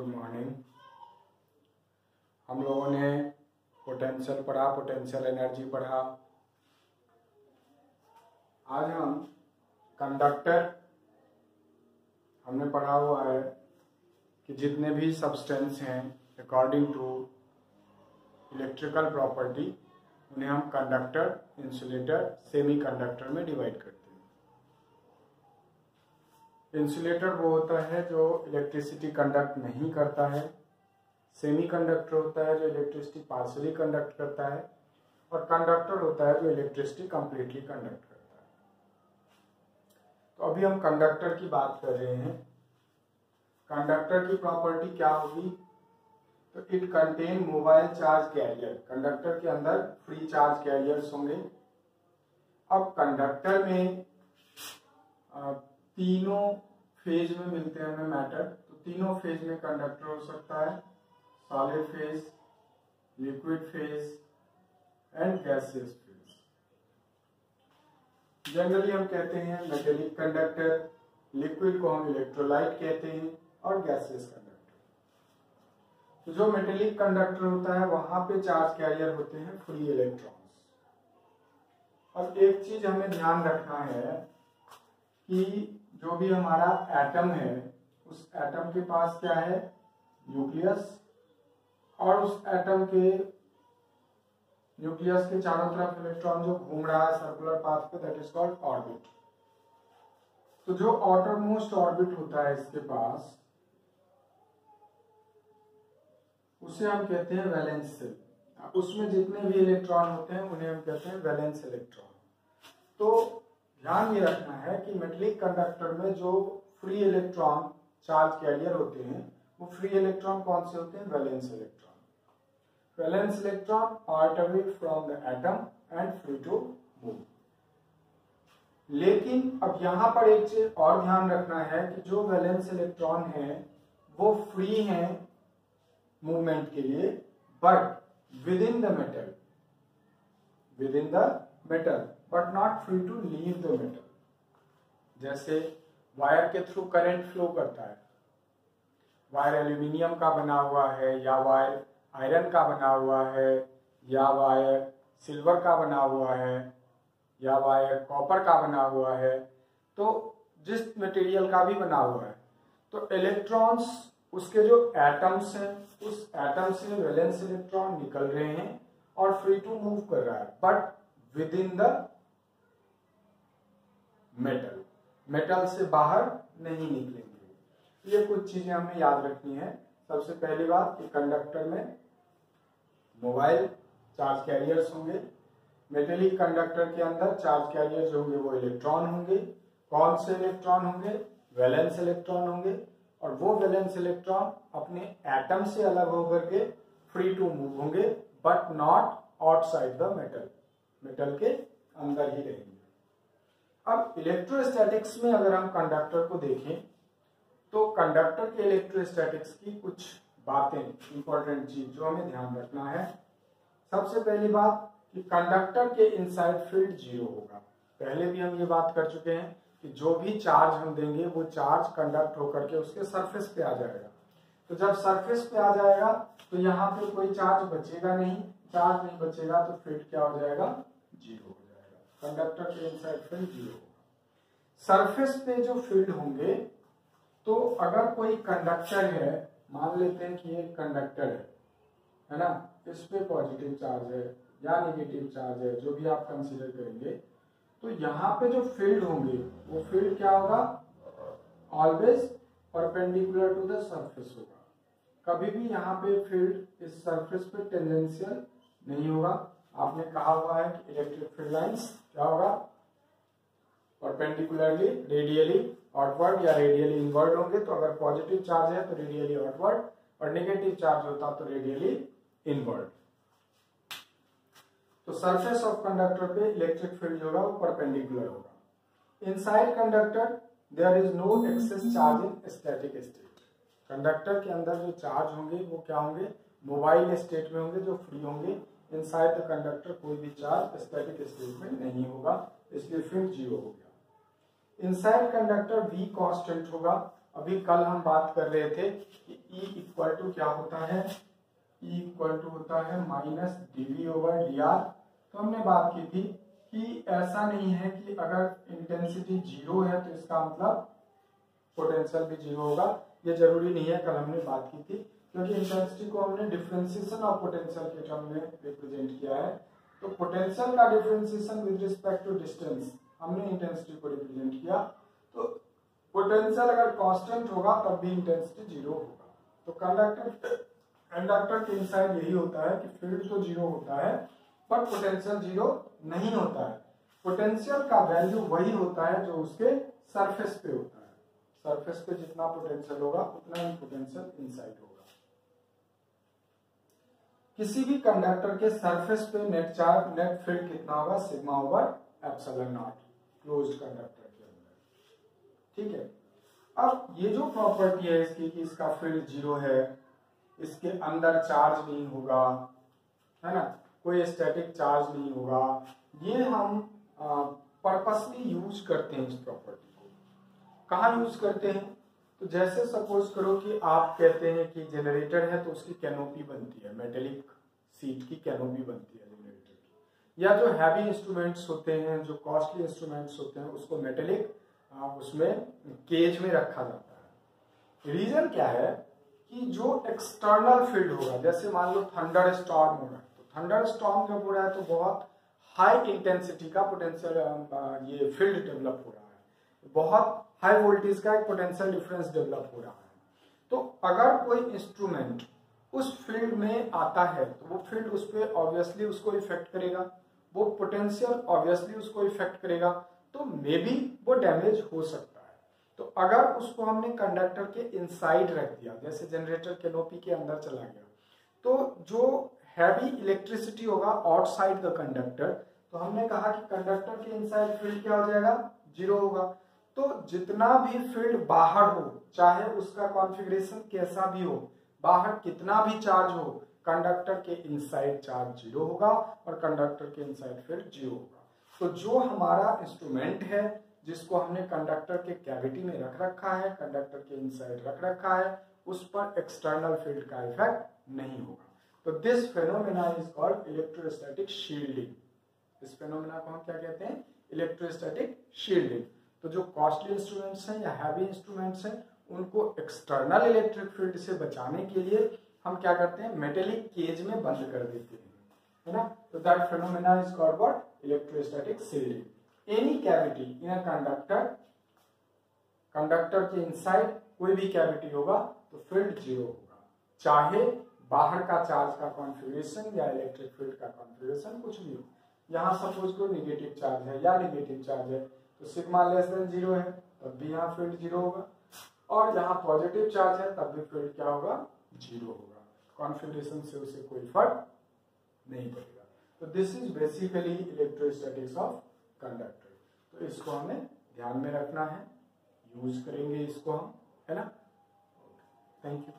Good morning. हम लोगों ने पोटेंशियल पढ़ा, पोटेंशियल एनर्जी पढ़ा। आज हम कंडक्टर हमने पढ़ा हुआ है कि जितने भी सब्सटेंस हैं अकॉर्डिंग टू इलेक्ट्रिकल प्रॉपर्टी उन्हें हम कंडक्टर, इंसुलेटर, सेमी कंडक्टर में डिवाइड करते हैं। इंसुलेटर वो होता है जो इलेक्ट्रिसिटी कंडक्ट नहीं करता है, सेमी कंडक्टर होता है जो इलेक्ट्रिसिटी पार्शियली कंडक्ट करता है, और कंडक्टर होता है जो इलेक्ट्रिसिटी कंप्लीटली कंडक्ट करता है। तो अभी हम कंडक्टर की बात कर रहे हैं। कंडक्टर की प्रॉपर्टी क्या होगी? तो it contain mobile charge carrier. Conductor के अंदर फ्री चार्ज कैरियर्स होंगे। अब कंडक्टर में तीनों फेज में मिलते हैं हमें मैटर। तो तीनों फेज में कंडक्टर हो सकता है, solid phase, liquid phase and gaseous phase. Generally हम कहते हैं मेटेलिक कंडक्टर, लिक्विड को हम इलेक्ट्रोलाइट कहते हैं, और गैसियस कंडक्टर। तो जो मेटेलिक कंडक्टर होता है वहां पे चार्ज कैरियर होते हैं फ्री इलेक्ट्रॉन्स। और एक चीज हमें ध्यान रखना है कि जो भी हमारा एटम है उस एटम के पास क्या है? न्यूक्लियस। और उस एटम के न्यूक्लियस के चारों तरफ इलेक्ट्रॉन जो घूम रहा है सर्कुलर पाथ पे, दैट इज कॉल्ड ऑर्बिट। तो जो आउटर मोस्ट ऑर्बिट होता है इसके पास उसे हम कहते हैं वैलेंस शेल। उसमें जितने भी इलेक्ट्रॉन होते हैं उन्हें हम कहते हैं वैलेंस इलेक्ट्रॉन। तो ध्यान ये रखना है कि मेटेलिक कंडक्टर में जो फ्री इलेक्ट्रॉन चार्ज कैरियर होते हैं वो फ्री इलेक्ट्रॉन कौन से होते हैं? Valence electron. Valence electron part away from the atom and free to move. लेकिन अब यहां पर एक चीज और ध्यान रखना है कि जो वैलेंस इलेक्ट्रॉन है वो फ्री है मूवमेंट के लिए, but within the metal, but not free to leave the metal. जैसे वायर के थ्रू करंट फ्लो करता है, वायर एल्यूमिनियम का बना हुआ है, या वायर आयरन का बना हुआ है, या वायर सिल्वर का बना हुआ है, या वायर कॉपर का बना हुआ है, तो जिस मटेरियल का भी बना हुआ है, तो इलेक्ट्रॉन्स उसके जो एटम्स हैं उस एटम से वैलेंस इलेक्ट्रॉन निकल रहे हैं और फ्री टू मूव कर रहा है, but within the metal से बाहर नहीं निकलेंगे। ये कुछ चीजें हमें याद रखनी है। सबसे पहली बात कि कंडक्टर में मोबाइल चार्ज कैरियर्स होंगे। मेटेलिक कंडक्टर के अंदर चार्ज कैरियर जो होंगे वो इलेक्ट्रॉन होंगे। कौन से इलेक्ट्रॉन होंगे? वैलेंस इलेक्ट्रॉन होंगे। और वो वैलेंस इलेक्ट्रॉन अपने एटम से अलग होकर के फ्री टू मूव होंगे, but not outside the metal के अंदर ही रहेंगे। अब इलेक्ट्रोस्टैटिक्स में अगर हम कंडक्टर को देखें तो कंडक्टर के इलेक्ट्रोस्टैटिक्स की कुछ बातें, इंपॉर्टेंट चीज जो हमें ध्यान रखना है। सबसे पहली बात कि कंडक्टर के इनसाइड फील्ड 0 होगा। पहले भी हम ये बात कर चुके हैं कि जो भी चार्ज हम देंगे वो चार्ज कंडक्ट होकर के उसके सरफेस पे आ जाएगा। तो जब सरफेस पे आ जाएगा तो यहाँ पे कोई चार्ज बचेगा नहीं। चार्ज नहीं बचेगा तो फील्ड क्या हो जाएगा? 0 हो जाएगा। कंडक्टर के इनसाइड फील्ड 0 होगा। सरफेस पे जो फील्ड होंगे, तो अगर कोई कंडक्टर है, मान लेते हैं कि ये कंडक्टर है ना, इस पे पॉजिटिव चार्ज है या नेगेटिव चार्ज है, जो भी आप कंसीडर करेंगे, तो यहाँ पे जो फील्ड होंगे वो फील्ड क्या होगा? Always perpendicular to the surface होगा। कभी भी यहाँ पे फील्ड इस सरफेस पे टेंजेंशियल नहीं होगा। आपने कहा हुआ है कि इलेक्ट्रिक फील्ड लाइंस क्या होगा? परपेंडिकुलरली रेडियली आउटवर्ड या रेडियली इनवर्ड होंगे। तो अगर पॉजिटिव चार्ज है तो रेडियली आउटवर्ड, और नेगेटिव चार्ज होता तो रेडियली इनवर्ड। तो सरफेस ऑफ कंडक्टर पे इलेक्ट्रिक फील्ड होगा वो परपेंडिकुलर होगा। Inside conductor there is no excess charge in static state. Conductor के अंदर जो चार्ज होंगे वो क्या होंगे? मोबाइल स्टेट में होंगे, जो फ्री होंगे। इनसाइड द कंडक्टर कोई भी चार्ज स्टैटिक स्टेट में नहीं होगा, इसलिए फील्ड 0 हो गया। इनसाइड कंडक्टर V कांस्टेंट होगा अभी कल हम बात कर रहे थे कि E इक्वल टू क्या होता है, E इक्वल टू होता है माइनस dV/dr। तो हमने बात की थी कि ऐसा नहीं है कि अगर इंटेंसिटी जीरो है तो इसका मतलब पोटेंशियल भी जीरो होगा, ये जरूरी नहीं है, कल हमने बात की थी, क्योंकि इंटेंसिटी को हमने डिफरेंशिएशन ऑफ पोटेंशियल के टर्म में रिप्रेजेंट किया है। तो पोटेंशियल का differentiation with respect to distance हमने इंटेंसिटी को रिप्रेजेंट किया। तो पोटेंशियल अगर कांस्टेंट होगा तब भी इंटेंसिटी जीरो होगा। तो कंडक्टर के इनसाइड यही होता है कि फील्ड तो जीरो होता है पर पोटेंशियल जीरो नहीं होता है। पोटेंशियल का वैल्यू वही होता है जो उसके सरफेस पे होता है। सरफेस पे जितना पोटेंशियल होगा उतना ही पोटेंशियल इनसाइड होगा। किसी भी कंडक्टर के सरफेस पे नेट फील्ड कितना होगा, sigma over epsilon not, closed conductor के अंदर। ठीक है, अब ये जो प्रॉपर्टी है इसकी कि इसका फील्ड जीरो है, इसके अंदर चार्ज नहीं होगा, है ना, कोई स्टैटिक चार्ज नहीं होगा, ये हम पर्पसली यूज करते हैं इस प्रॉपर्टी को। कहाँ यूज करते हैं, तो जैसे सपोज करो कि आप कहते हैं कि जनरेटर है तो उसकी कैनोपी बनती है, मेटेलिक सीट की कैनोपी बनती है जनरेटर की, या जो हैवी इंस्ट्रूमेंट्स होते हैं, जो कॉस्टली इंस्ट्रूमेंट्स होते हैं, उसको मेटेलिक उसमें केज में रखा जाता है। रीजन क्या है कि जो एक्सटर्नल फील्ड होगा, जैसे मान लो थंडर स्टॉर्म हो रहा है, तो थंडर स्टॉर्म जब हो रहा है तो बहुत हाई इंटेंसिटी का पोटेंशियल ये फील्ड डेवलप हो रहा है, बहुत हाई वोल्टेज का एक पोटेंशियल डिफरेंस डेवलप हो रहा है। तो अगर कोई इंस्ट्रूमेंट उस फील्ड में आता है तो वो फील्ड उस पर ऑब्वियसली उसको इफेक्ट करेगा, वो पोटेंशियल ऑब्वियसली उसको इफेक्ट करेगा, तो मे बी वो डैमेज हो सकता है। तो अगर उसको हमने कंडक्टर के इनसाइड रख दिया, जैसे जनरेटर कैनोपी के अंदर चला गया, तो जो हैवी इलेक्ट्रिसिटी होगा आउटसाइड द कंडक्टर, तो हमने कहा कि कंडक्टर के इनसाइड फील्ड क्या हो जाएगा, जीरो होगा। तो जितना भी फील्ड बाहर हो, चाहे उसका कॉन्फ़िगरेशन कैसा भी हो, बाहर कितना भी चार्ज हो, कंडक्टर के इनसाइड चार्ज जीरो होगा और कंडक्टर के इनसाइड फील्ड जीरो होगा। तो जो हमारा इंस्ट्रूमेंट है जिसको हमने कंडक्टर के कैविटी में रख रखा है, कंडक्टर के इनसाइड रख रखा है, उस पर एक्सटर्नल फील्ड का इफेक्ट नहीं होगा। तो this phenomena is called electrostatic shielding. इस फेनोमेना को हम क्या कहते हैं, इलेक्ट्रोस्टैटिक शील्डिंग। तो जो कॉस्टली इंस्ट्रूमेंट्स हैं या हैवी इंस्ट्रूमेंट्स हैं, उनको एक्सटर्नल इलेक्ट्रिक फील्ड से बचाने के लिए हम क्या करते हैं, मेटेलिक केज में बंद कर देते हैं, है ना। तो that phenomena is called what, electrostatic shielding. Any cavity in a conductor, conductor के इनसाइड कोई भी कैविटी होगा तो फील्ड जीरो होगा, चाहे बाहर का चार्ज का कॉन्फ़िगरेशन या इलेक्ट्रिक फील्ड का कॉन्फ़िगरेशन कुछ भी हो। यहाँ सपोज को नेगेटिव चार्ज है या नेगेटिव चार्ज है तो सिग्मा लेस देन जीरो है तब भी यहाँ फील्ड जीरो होगा, और यहाँ पॉजिटिव चार्ज है तब भी फील्ड क्या होगा, जीरो होगा। कॉन्फ़िगरेशन से उसे कोई फर्क नहीं पड़ेगा। तो this is basically electrostatics of conductor. तो इसको हमें ध्यान में रखना है, यूज करेंगे इसको हम, है ना। Thank you.